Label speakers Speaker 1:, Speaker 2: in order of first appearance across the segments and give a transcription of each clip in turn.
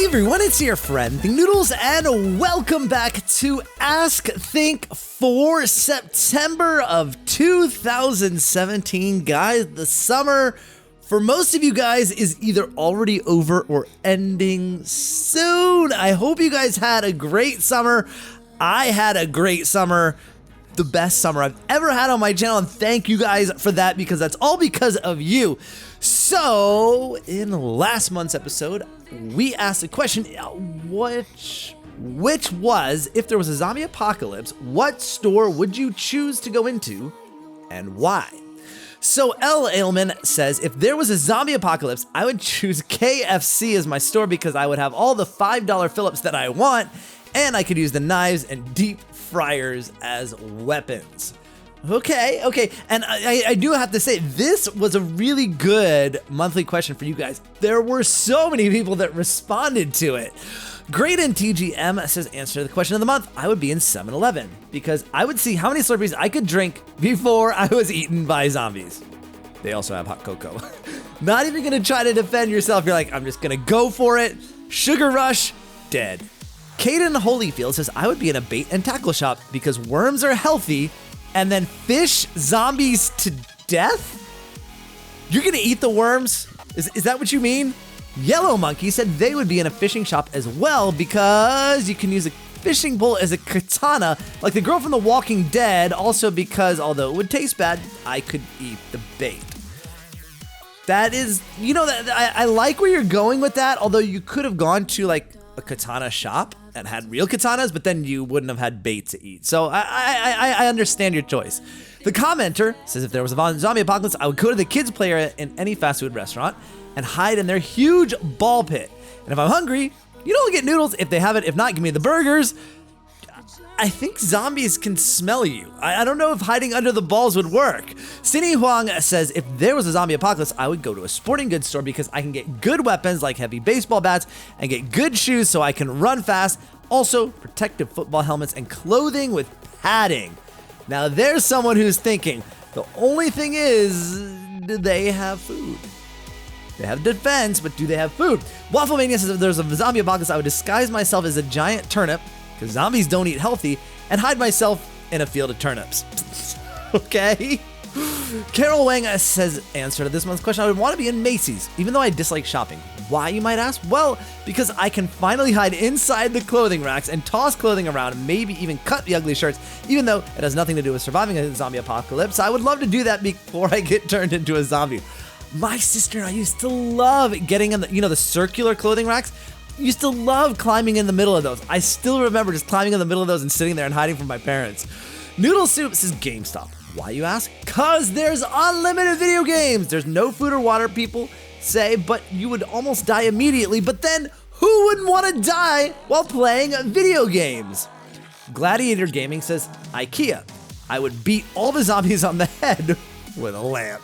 Speaker 1: everyone, it's your friend Thinknoodles, and welcome back to Ask Think for September of 2017. Guys, the summer for most of you guys is either already over or ending soon. I hope you guys had a great summer. I had a great summer. The best summer I've ever had on my channel, and thank you guys for that because that's all because of you. So, in last month's episode, we asked a question, which was, if there was a zombie apocalypse, what store would you choose to go into and why? So L. Ailman says, if there was a zombie apocalypse, I would choose KFC as my store because I would have all the $5 Phillips that I want, and I could use the knives and deep fryers as weapons. Okay, and I do have to say, this was a really good monthly question for you guys. There were so many people that responded to it. Great in TGM says, answer the question of the month, I would be in 7-Eleven because I would see how many Slurpees I could drink before I was eaten by zombies. They also have hot cocoa. Not even gonna try to defend yourself. You're like, I'm just gonna go for it. Sugar Rush, dead. Caden Holyfield says, I would be in a bait and tackle shop because worms are healthy and then fish zombies to death? You're gonna eat the worms? Is that what you mean? Yellow Monkey said they would be in a fishing shop as well because you can use a fishing pole as a katana, like the girl from The Walking Dead, also because, although it would taste bad, I could eat the bait. That is, you know, I like where you're going with that, although you could have gone to like a katana shop and had real katanas, but then you wouldn't have had bait to eat. So I understand your choice. The commenter says, if there was a zombie apocalypse, I would go to the kids' play area in any fast food restaurant and hide in their huge ball pit. And if I'm hungry, you know, I'll get noodles if they have it. If not, give me the burgers. I think zombies can smell you. I don't know if hiding under the balls would work. Cindy Huang says, if there was a zombie apocalypse, I would go to a sporting goods store because I can get good weapons like heavy baseball bats and get good shoes so I can run fast. Also, protective football helmets and clothing with padding. Now there's someone who's thinking, the only thing is, do they have food? They have defense, but do they have food? Wafflemania says, if there's a zombie apocalypse, I would disguise myself as a giant turnip because zombies don't eat healthy, and hide myself in a field of turnips. Okay? Carol Wang says, answer to this month's question, I would want to be in Macy's, even though I dislike shopping. Why, you might ask? Well, because I can finally hide inside the clothing racks and toss clothing around and maybe even cut the ugly shirts, even though it has nothing to do with surviving a zombie apocalypse. I would love to do that before I get turned into a zombie. My sister and I used to love getting in the, the circular clothing racks. Used to love climbing in the middle of those. I still remember just climbing in the middle of those and sitting there and hiding from my parents. Noodle Soup says GameStop. Why, you ask? Cause there's unlimited video games. There's no food or water, people say, but you would almost die immediately. But then who wouldn't want to die while playing video games? Gladiator Gaming says IKEA. I would beat all the zombies on the head with a lamp.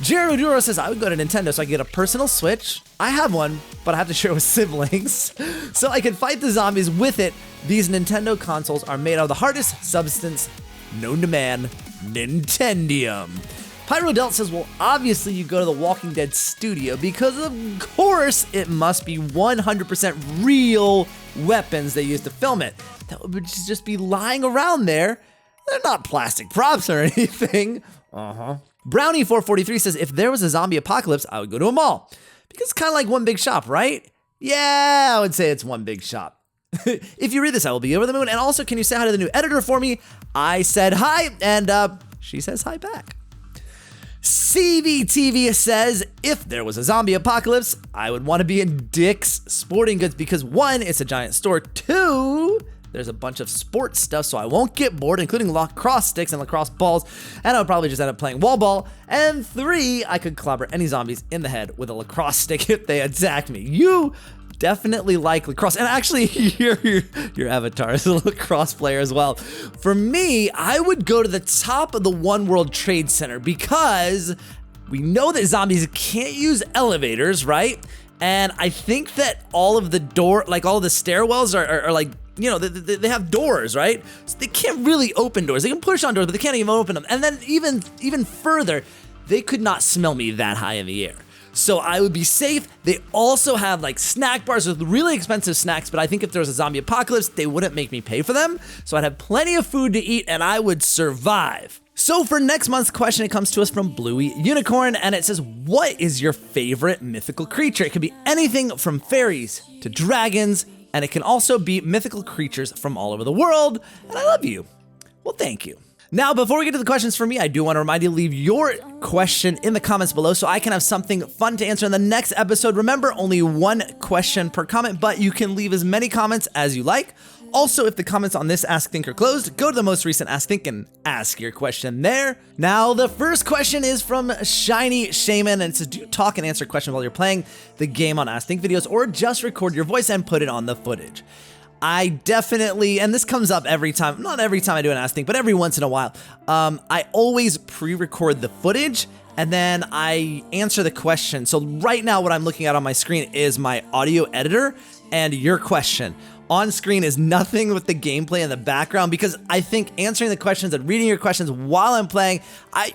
Speaker 1: Jared Oduro says, I would go to Nintendo so I could get a personal Switch. I have one, but I have to share with siblings. So I can fight the zombies with it. These Nintendo consoles are made out of the hardest substance known to man, Nintendium. Pyrodelt says, well, obviously you go to the Walking Dead studio because of course it must be 100% real weapons they used to film it. That would just be lying around there. They're not plastic props or anything. Brownie443 says, if there was a zombie apocalypse, I would go to a mall. Because it's kind of like one big shop, right? Yeah, I would say it's one big shop. If you read this, I will be over the moon. And also, can you say hi to the new editor for me? I said hi, and she says hi back. CVTV says, if there was a zombie apocalypse, I would want to be in Dick's Sporting Goods because 1, it's a giant store. 2, there's a bunch of sports stuff, so I won't get bored, including lacrosse sticks and lacrosse balls, and I would probably just end up playing wall ball. And 3, I could clobber any zombies in the head with a lacrosse stick if they attacked me. You definitely like lacrosse, and actually your avatar is a lacrosse player as well. For me, I would go to the top of the One World Trade Center because we know that zombies can't use elevators, right? And I think that all of the all of the stairwells are like, they have doors, right? So they can't really open doors. They can push on doors, but they can't even open them. And then even further, they could not smell me that high in the air. so I would be safe. They also have like snack bars with really expensive snacks, but I think if there was a zombie apocalypse, they wouldn't make me pay for them. So I'd have plenty of food to eat and I would survive. So for next month's question, it comes to us from Bluey Unicorn, and it says, what is your favorite mythical creature? It could be anything from fairies to dragons, and it can also be mythical creatures from all over the world, and I love you. Well, thank you. Now, before we get to the questions for me, I do want to remind you to leave your question in the comments below so I can have something fun to answer in the next episode. Remember, only one question per comment, but you can leave as many comments as you like. Also, if the comments on this Ask Think are closed, go to the most recent Ask Think and ask your question there. Now, the first question is from Shiny Shaman, and it says, do you talk and answer questions while you're playing the game on Ask Think videos, or just record your voice and put it on the footage? I definitely, and this comes up every time, not every time I do an Ask Think, but every once in a while, I always pre-record the footage and then I answer the question. So right now what I'm looking at on my screen is my audio editor and your question. On screen is nothing with the gameplay in the background because I think answering the questions and reading your questions while I'm playing,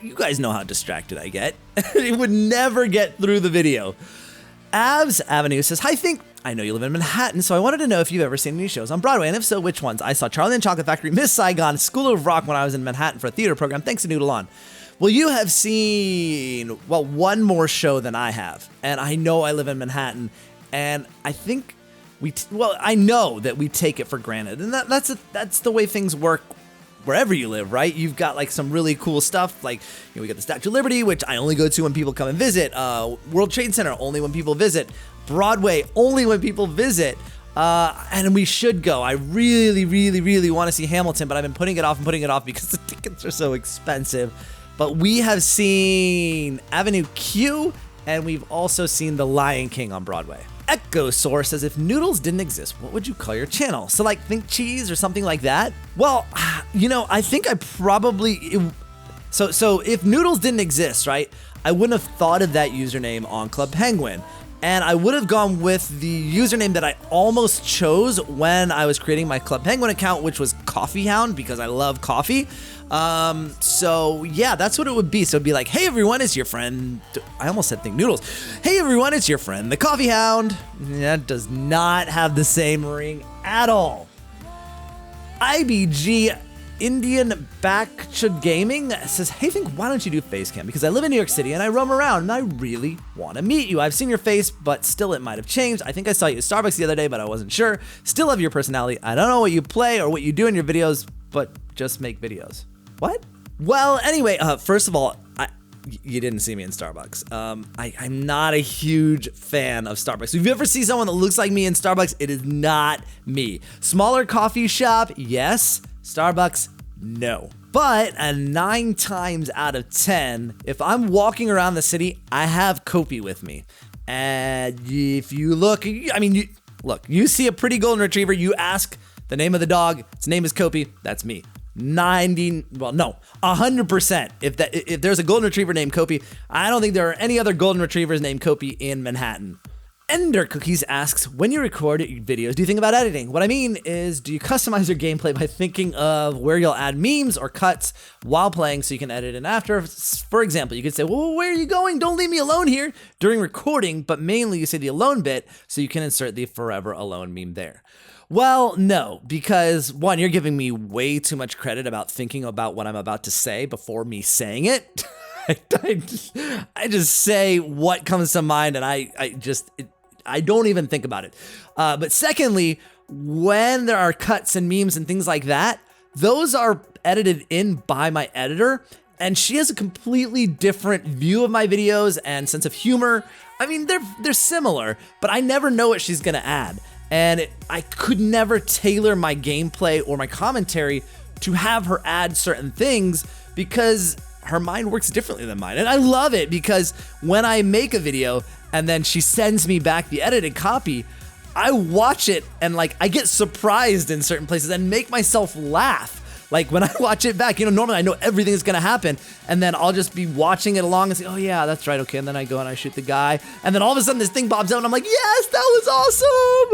Speaker 1: you guys know how distracted I get. It would never get through the video. Avs Avenue says, hi Think, I know you live in Manhattan, so I wanted to know if you've ever seen any shows on Broadway, and if so, which ones? I saw Charlie and the Chocolate Factory, Miss Saigon, School of Rock when I was in Manhattan for a theater program. Thanks to Noodle On. Well, you have seen, well, one more show than I have, and I know I live in Manhattan, and I think I know that we take it for granted, and that's the way things work wherever you live, right? You've got like some really cool stuff, like we got the Statue of Liberty, which I only go to when people come and visit. World Trade Center, only when people visit. Broadway, only when people visit. And we should go. I really, really, really want to see Hamilton, but I've been putting it off because the tickets are so expensive. But we have seen Avenue Q, and we've also seen The Lion King on Broadway. Echosaur says, if noodles didn't exist, what would you call your channel? So like Think Cheese or something like that? Well, I think I probably, so if noodles didn't exist, right, I wouldn't have thought of that username on Club Penguin. And I would have gone with the username that I almost chose when I was creating my Club Penguin account, which was Coffee Hound, because I love coffee. So yeah, that's what it would be. So it'd be like, hey everyone, it's your friend. I almost said Think Noodles. Hey everyone, it's your friend, the Coffee Hound. That does not have the same ring at all. IBG Indian Backshot Gaming says, hey Think, why don't you do face cam? Because I live in New York City and I roam around and I really want to meet you. I've seen your face, but still it might have changed. I think I saw you at Starbucks the other day, but I wasn't sure. Still love your personality. I don't know what you play or what you do in your videos, but just make videos. What? Well, anyway, first of all, you didn't see me in Starbucks. I'm not a huge fan of Starbucks. If you ever see someone that looks like me in Starbucks, it is not me. Smaller coffee shop, yes. Starbucks, no. But 9 times out of 10, if I'm walking around the city, I have Kopi with me. And if you look, you see a pretty golden retriever, you ask the name of the dog, its name is Kopi, that's me. 100%. If there's a golden retriever named Kopi, I don't think there are any other golden retrievers named Kopi in Manhattan. Ender Cookies asks, when you record videos, do you think about editing? What I mean is, do you customize your gameplay by thinking of where you'll add memes or cuts while playing so you can edit in after? For example, you could say, well, where are you going? Don't leave me alone here during recording, but mainly you say the alone bit so you can insert the forever alone meme there. Well, no, because one, you're giving me way too much credit about thinking about what I'm about to say before me saying it. I just say what comes to mind, and I don't even think about it. But secondly, when there are cuts and memes and things like that, those are edited in by my editor, and she has a completely different view of my videos and sense of humor. I mean, they're similar, but I never know what she's gonna add. And I could never tailor my gameplay or my commentary to have her add certain things because her mind works differently than mine. And I love it because when I make a video and then she sends me back the edited copy, I watch it and I get surprised in certain places and make myself laugh. Like when I watch it back, normally I know everything is gonna happen, and then I'll just be watching it along and say, oh yeah, that's right, okay, and then I go and I shoot the guy, and then all of a sudden this thing pops out and I'm like, yes, that was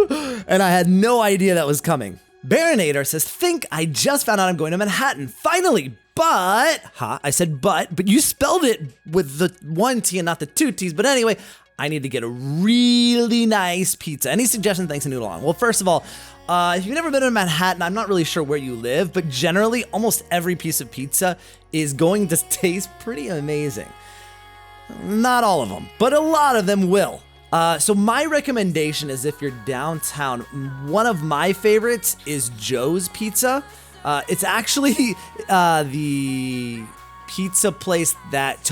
Speaker 1: awesome! And I had no idea that was coming. Baronator says, Think, I just found out I'm going to Manhattan, finally, but, I said but you spelled it with the 1 T and not the 2 T's, but anyway, I need to get a really nice pizza. Any suggestions? Thanks to Noodle on. Well, first of all, if you've never been to Manhattan, I'm not really sure where you live, but generally almost every piece of pizza is going to taste pretty amazing. Not all of them, but a lot of them will. So my recommendation is if you're downtown, one of my favorites is Joe's Pizza. It's actually the pizza place that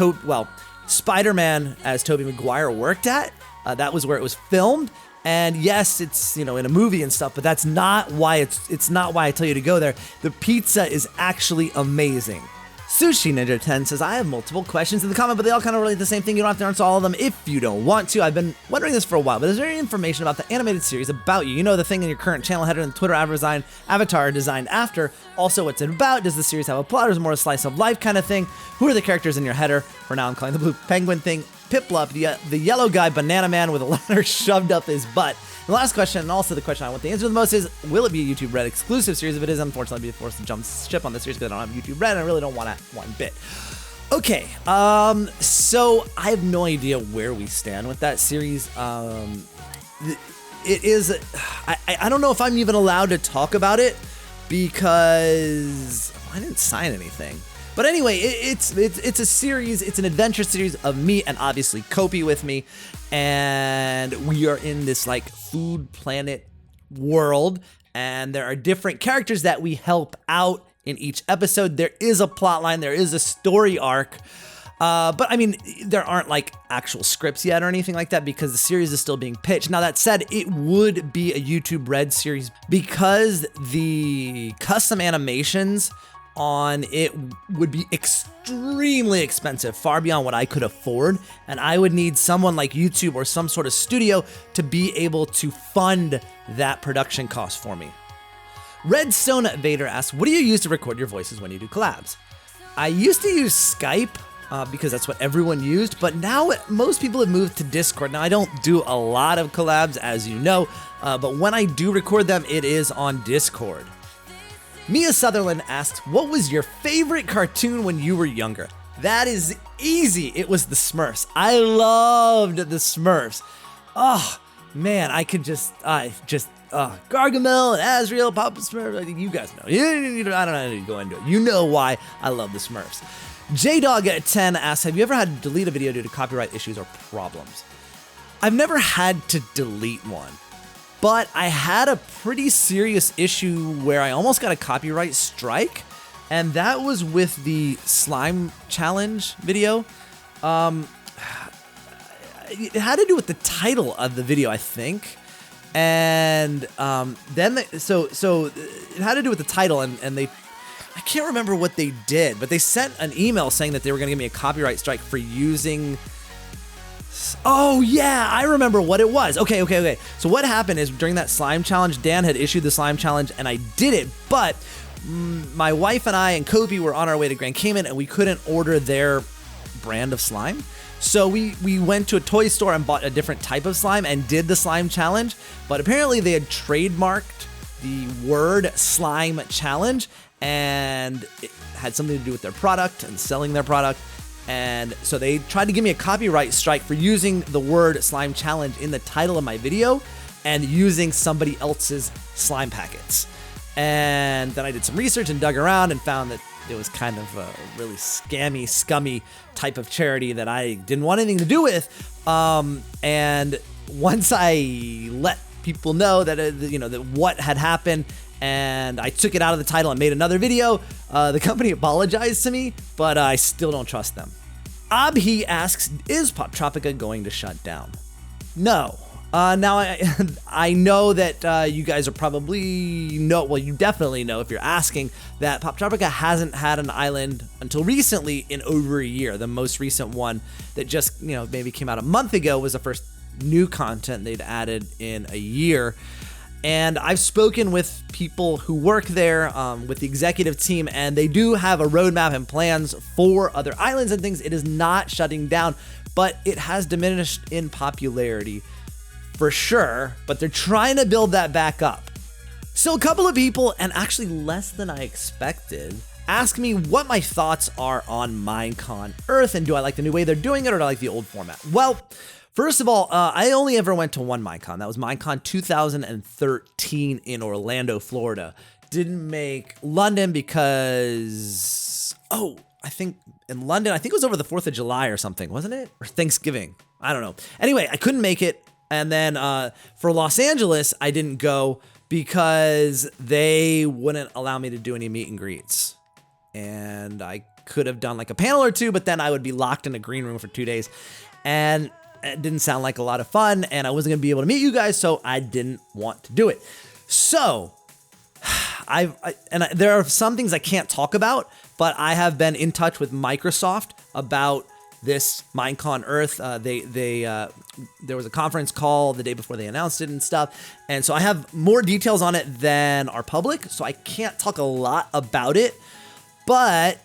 Speaker 1: Spider-Man as Tobey Maguire worked at. That was where it was filmed. And yes, it's, in a movie and stuff, but that's not why it's not why I tell you to go there. The pizza is actually amazing. Sushi Ninja 10 says, I have multiple questions in the comment, but they all kind of relate to the same thing. You don't have to answer all of them if you don't want to. I've been wondering this for a while, but is there any information about the animated series about you? You know, the thing in your current channel header and Twitter avatar designed after. Also, what's it about? Does the series have a plot or is it more a slice of life kind of thing? Who are the characters in your header? For now, I'm calling the Blue Penguin thing Piplup, the yellow guy, Banana Man with a letter shoved up his butt. And the last question, and also the question I want the answer the most is, will it be a YouTube Red exclusive series? If it is, unfortunately, I'll be forced to jump ship on this series because I don't have YouTube Red and I really don't want it one bit. Okay, so I have no idea where we stand with that series. It is, I don't know if I'm even allowed to talk about it because I didn't sign anything. But anyway, it's a series, it's an adventure series of me and obviously Kopi with me, and we are in this like food planet world, and there are different characters that we help out in each episode. There is a plot line, there is a story arc, but I mean, there aren't like actual scripts yet or anything like that because the series is still being pitched. Now that said, it would be a YouTube Red series because the custom animations on it would be extremely expensive, far beyond what I could afford, and I would need someone like YouTube or some sort of studio to be able to fund that production cost for me. Redstone Vader asks, what do you use to record your voices when you do collabs? I used to use Skype because that's what everyone used, but now most people have moved to Discord. Now I don't do a lot of collabs, as you know, but when I do record them, it is on Discord. Mia Sutherland asks, what was your favorite cartoon when you were younger? That is easy. It was the Smurfs. I loved the Smurfs. Oh, man, I could Gargamel and Azrael, Papa Smurf, you guys know. I don't need to go into it. You know why I love the Smurfs. JDog10 asks, have you ever had to delete a video due to copyright issues or problems? I've never had to delete one. But I had a pretty serious issue where I almost got a copyright strike, and that was with the slime challenge video. It had to do with the title of the video, I think, and then so it had to do with the title, and they, I can't remember what they did, but they sent an email saying that they were going to give me a copyright strike for using. Oh yeah, I remember what it was. Okay. So what happened is during that slime challenge, Dan had issued the slime challenge and I did it, but my wife and I and Kopi were on our way to Grand Cayman and we couldn't order their brand of slime. So we went to a toy store and bought a different type of slime and did the slime challenge, but apparently they had trademarked the word slime challenge and it had something to do with their product and selling their product. And so they tried to give me a copyright strike for using the word slime challenge in the title of my video and using somebody else's slime packets. And then I did some research and dug around and found that it was kind of a really scammy, scummy type of charity that I didn't want anything to do with. And once I let people know that, that what had happened, and I took it out of the title and made another video, the company apologized to me, but I still don't trust them. Abhi asks, is Poptropica going to shut down? No. Now, I know that you guys are probably well, you definitely know if you're asking that Poptropica hasn't had an island until recently in over a year. The most recent one that just, maybe came out a month ago was the first new content they'd added in a year. And I've spoken with people who work there, with the executive team, and they do have a roadmap and plans for other islands and things. It is not shutting down, but it has diminished in popularity for sure, but they're trying to build that back up. So a couple of people, and actually less than I expected, ask me what my thoughts are on MINECon Earth, and do I like the new way they're doing it, or do I like the old format? Well, first of all, I only ever went to one MINECon. That was MINECon 2013 in Orlando, Florida. Didn't make London because, I think in London, I think it was over the 4th of July or something, wasn't it? Or Thanksgiving. I don't know. Anyway, I couldn't make it. And then for Los Angeles, I didn't go because they wouldn't allow me to do any meet and greets. And I could have done like a panel or two, but then I would be locked in a green room for 2 days. And it didn't sound like a lot of fun, and I wasn't gonna be able to meet you guys, so I didn't want to do it. So, there are some things I can't talk about, but I have been in touch with Microsoft about this MINECon Earth. There was a conference call the day before they announced it and stuff, and so I have more details on it than are public, so I can't talk a lot about it. But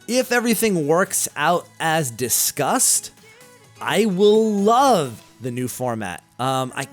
Speaker 1: if everything works out as discussed, I will love the new format. I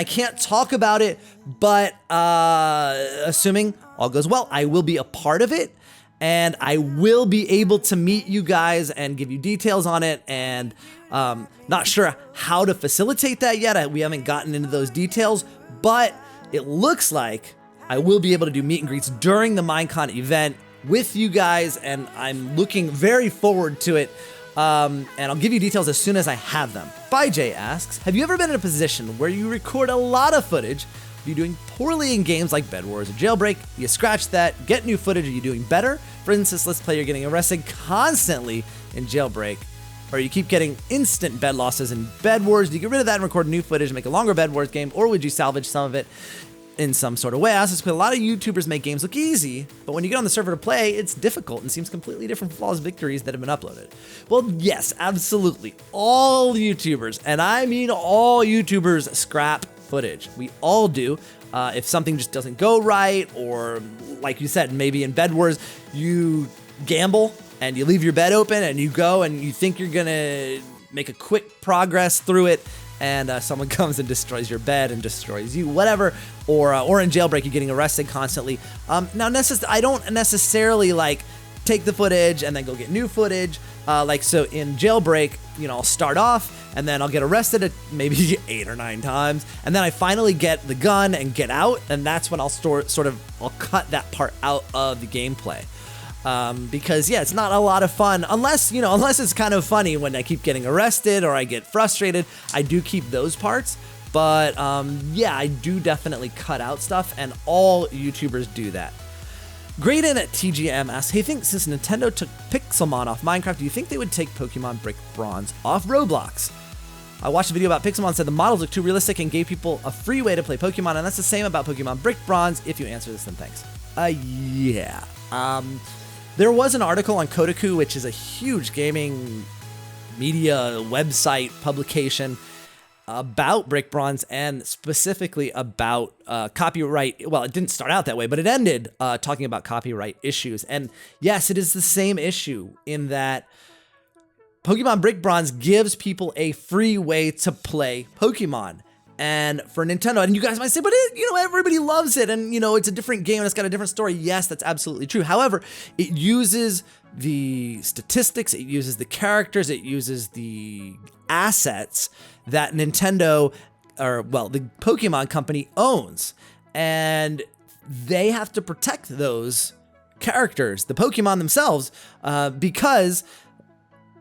Speaker 1: can't talk about it, but assuming all goes well, I will be a part of it, and I will be able to meet you guys and give you details on it, and not sure how to facilitate that yet. We haven't gotten into those details, but it looks like I will be able to do meet and greets during the MINECon event with you guys, and I'm looking very forward to it. And I'll give you details as soon as I have them. Jay asks, have you ever been in a position where you record a lot of footage, are you doing poorly in games like Bedwars or Jailbreak? You scratch that, get new footage, are you doing better? For instance, let's play you're getting arrested constantly in Jailbreak, or you keep getting instant bed losses in Bedwars. Do you get rid of that and record new footage and make a longer Bedwars game, or would you salvage some of it in some sort of way? I ask this because a lot of YouTubers make games look easy, but when you get on the server to play, it's difficult and seems completely different from flawless victories that have been uploaded. Well, yes, absolutely. All YouTubers, and I mean all YouTubers, scrap footage. We all do. If something just doesn't go right, or like you said, maybe in Bedwars, you gamble and you leave your bed open and you go and you think you're gonna make a quick progress through it, and someone comes and destroys your bed and destroys you, whatever, or in Jailbreak, you're getting arrested constantly. Now, I don't necessarily like take the footage and then go get new footage. So in Jailbreak, I'll start off and then I'll get arrested maybe 8 or 9 times, and then I finally get the gun and get out, and that's when I'll cut that part out of the gameplay. Because yeah, it's not a lot of fun unless it's kind of funny when I keep getting arrested or I get frustrated. I do keep those parts, but yeah, I do definitely cut out stuff, and all YouTubers do that. Graydon at TGM asks, hey, since Nintendo took Pixelmon off Minecraft, do you think they would take Pokemon Brick Bronze off Roblox? I watched a video about Pixelmon, said the models look too realistic and gave people a free way to play Pokemon, and that's the same about Pokemon Brick Bronze. If you answer this, then thanks. Yeah. There was an article on Kotaku, which is a huge gaming media website publication, about Brick Bronze, and specifically about copyright. Well, it didn't start out that way, but it ended talking about copyright issues. And yes, it is the same issue in that Pokemon Brick Bronze gives people a free way to play Pokemon. And for Nintendo, and you guys might say, but everybody loves it, and it's a different game and it's got a different story. Yes, that's absolutely true. However, it uses the statistics, it uses the characters, it uses the assets that Nintendo, the Pokemon company owns, and they have to protect those characters, the Pokemon themselves, because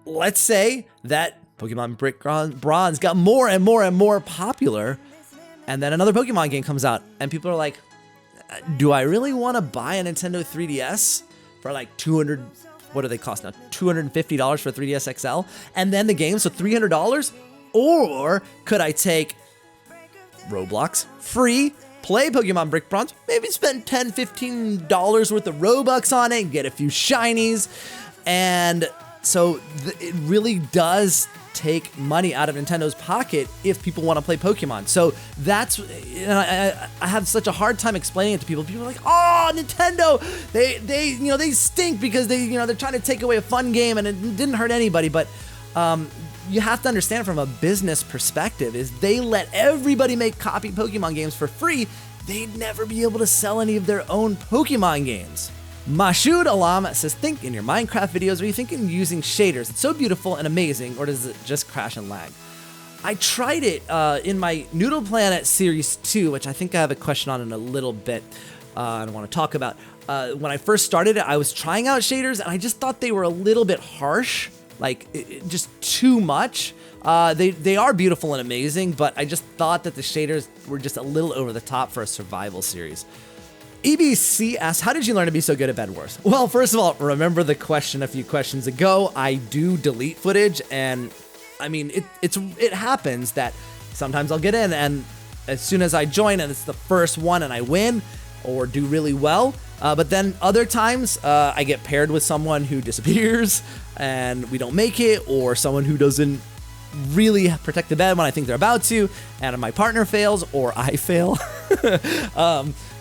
Speaker 1: let's say that Pokemon Brick Bronze got more and more and more popular, and then another Pokemon game comes out, and people are like, do I really want to buy a Nintendo 3DS for like $200, what do they cost now? $250 for 3DS XL, and then the game, so $300? Or could I take Roblox, free, play Pokemon Brick Bronze, maybe spend $10, $15 worth of Robux on it, and get a few shinies, and so it really does take money out of Nintendo's pocket if people want to play Pokemon. So that's, I have such a hard time explaining it to people. People are like, oh, Nintendo, they stink because they're trying to take away a fun game, and it didn't hurt anybody. But you have to understand from a business perspective is they let everybody make copy Pokemon games for free. They'd never be able to sell any of their own Pokemon games. Mashoud Alam says, think in your Minecraft videos, are you thinking using shaders? It's so beautiful and amazing, or does it just crash and lag? I tried it in my Noodle Planet Series 2, which I think I have a question on in a little bit I want to talk about. When I first started it, I was trying out shaders, and I just thought they were a little bit harsh, like just too much. They are beautiful and amazing, but I just thought that the shaders were just a little over the top for a survival series. EBC asks, how did you learn to be so good at Bedwars? Well, first of all, remember the question a few questions ago. I do delete footage, and I mean, it happens that sometimes I'll get in, and as soon as I join and it's the first one and I win or do really well, but then other times I get paired with someone who disappears and we don't make it, or someone who doesn't really protect the bed when I think they're about to, and my partner fails or I fail.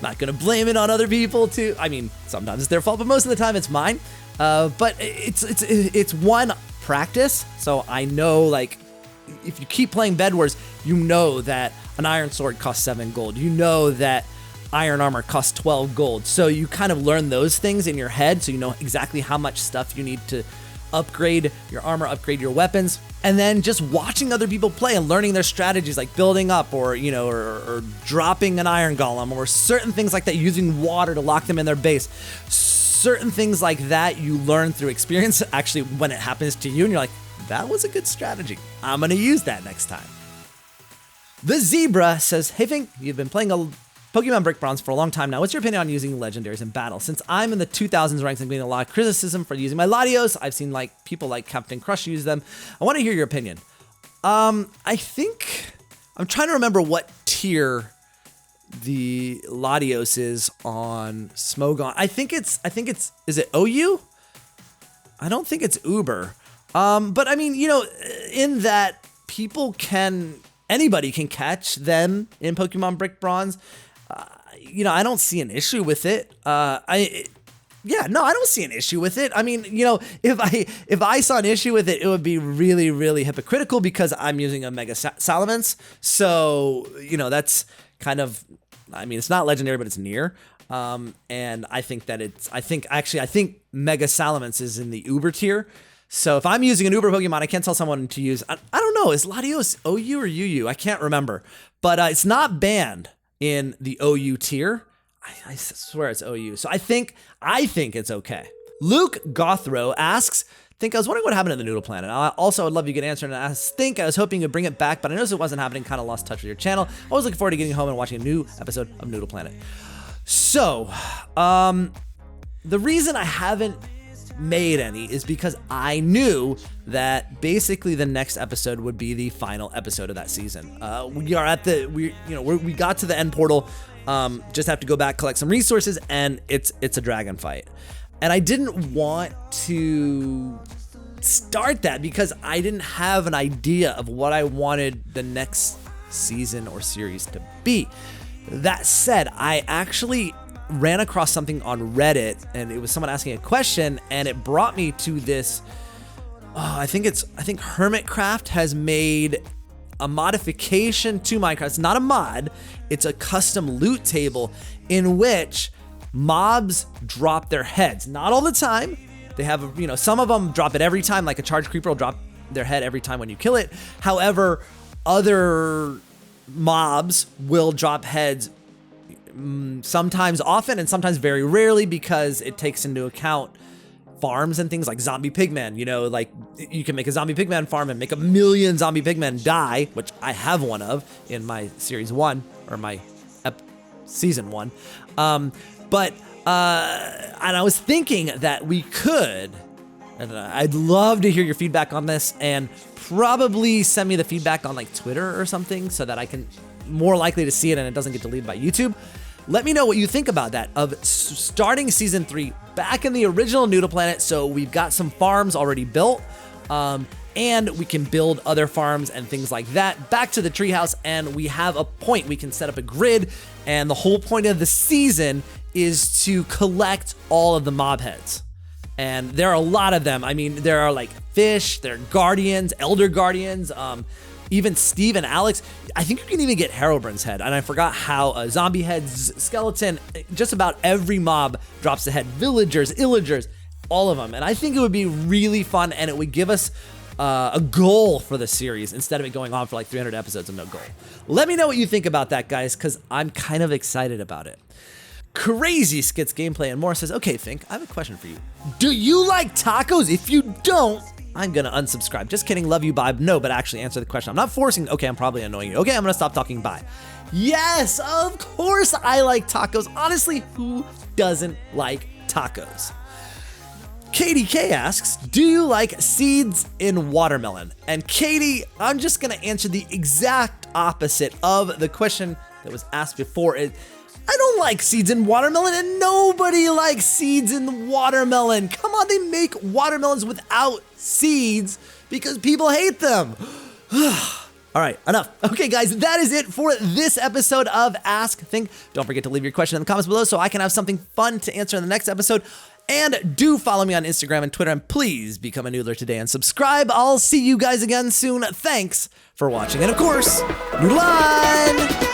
Speaker 1: Not gonna blame it on other people too. I mean, sometimes it's their fault, but most of the time it's mine. But it's one practice, so I know, like, if you keep playing Bedwars, you know that an iron sword costs 7 gold. You know that iron armor costs 12 gold. So you kind of learn those things in your head, so you know exactly how much stuff you need to upgrade your armor, upgrade your weapons, and then just watching other people play and learning their strategies, like building up, or you know, or dropping an iron golem, or certain things like that, using water to lock them in their base. Certain things like that you learn through experience. Actually, when it happens to you and you're like, that was a good strategy, I'm gonna use that next time. The Zebra says, hey Fink, you've been playing a Pokemon Brick Bronze for a long time now. What's your opinion on using legendaries in battle? Since I'm in the 2000s ranks, I'm getting a lot of criticism for using my Latios. I've seen like people like Captain Crush use them. I want to hear your opinion. I think I'm trying to remember what tier the Latios is on Smogon. I think it's is it OU? I don't think it's Uber. But I mean, you know, in that anybody can catch them in Pokemon Brick Bronze. You know, I don't see an issue with it. I don't see an issue with it. I mean, you know, if I saw an issue with it, it would be really, really hypocritical because I'm using a Mega Salamence. So, you know, that's kind of, I mean, it's not legendary, but it's near. And I think that I think Mega Salamence is in the Uber tier. So if I'm using an Uber Pokemon, I can't tell someone to use, I don't know, is Latios OU or UU? I can't remember. But it's not banned in the OU tier. I swear it's OU. So I think it's okay. Luke Gothro asks, I was wondering what happened to the Noodle Planet. Also, I'd love you to get an answer. And I was hoping you'd bring it back, but I noticed it wasn't happening. Kind of lost touch with your channel. I was looking forward to getting home and watching a new episode of Noodle Planet. So, the reason I haven't made any is because I knew that basically the next episode would be the final episode of that season. We got to the end portal. Just have to go back, collect some resources, and it's a dragon fight. And I didn't want to start that because I didn't have an idea of what I wanted the next season or series to be. That said, I actually ran across something on Reddit, and it was someone asking a question, and it brought me to this. I think Hermitcraft has made a modification to Minecraft. It's not a mod, it's a custom loot table in which mobs drop their heads. Not all the time. They have, you know, some of them drop it every time, like a charge creeper will drop their head every time when you kill it. However, other mobs will drop heads sometimes often and sometimes very rarely because it takes into account farms and things like zombie pigmen. You know, like you can make a zombie pigman farm and make 1 million zombie pigmen die, which I have one of in my series 1 or my season 1. And I was thinking that we could, and I'd love to hear your feedback on this, and probably send me the feedback on like Twitter or something so that I can more likely to see it and it doesn't get deleted by YouTube. Let me know what you think about that, of starting season 3 back in the original Noodle Planet. So we've got some farms already built, and we can build other farms and things like that back to the treehouse, and we have a point. We can set up a grid, and the whole point of the season is to collect all of the mob heads. And there are a lot of them. I mean, there are like fish, there are guardians, elder guardians, even Steve and Alex. I think you can even get Herobrine's head, and I forgot how zombie heads, skeleton, just about every mob drops a head. Villagers, illagers, all of them. And I think it would be really fun, and it would give us a goal for the series instead of it going on for like 300 episodes of no goal. Let me know what you think about that, guys, because I'm kind of excited about it. Crazy Skits Gameplay and More says, okay, Think, I have a question for you. Do you like tacos? If you don't, I'm gonna unsubscribe. Just kidding, love you, bye. No, but actually answer the question. I'm not forcing, okay, I'm probably annoying you. Okay, I'm gonna stop talking, bye. Yes, of course I like tacos. Honestly, who doesn't like tacos? Katie K asks, do you like seeds in watermelon? And Katie, I'm just gonna answer the exact opposite of the question that was asked before. I don't like seeds in watermelon, and nobody likes seeds in watermelon. Come on, they make watermelons without seeds because people hate them. All right, enough. Okay, guys, that is it for this episode of Ask Think. Don't forget to leave your question in the comments below so I can have something fun to answer in the next episode. And do follow me on Instagram and Twitter, and please become a Noodler today and subscribe. I'll see you guys again soon. Thanks for watching, and of course, Noodle on!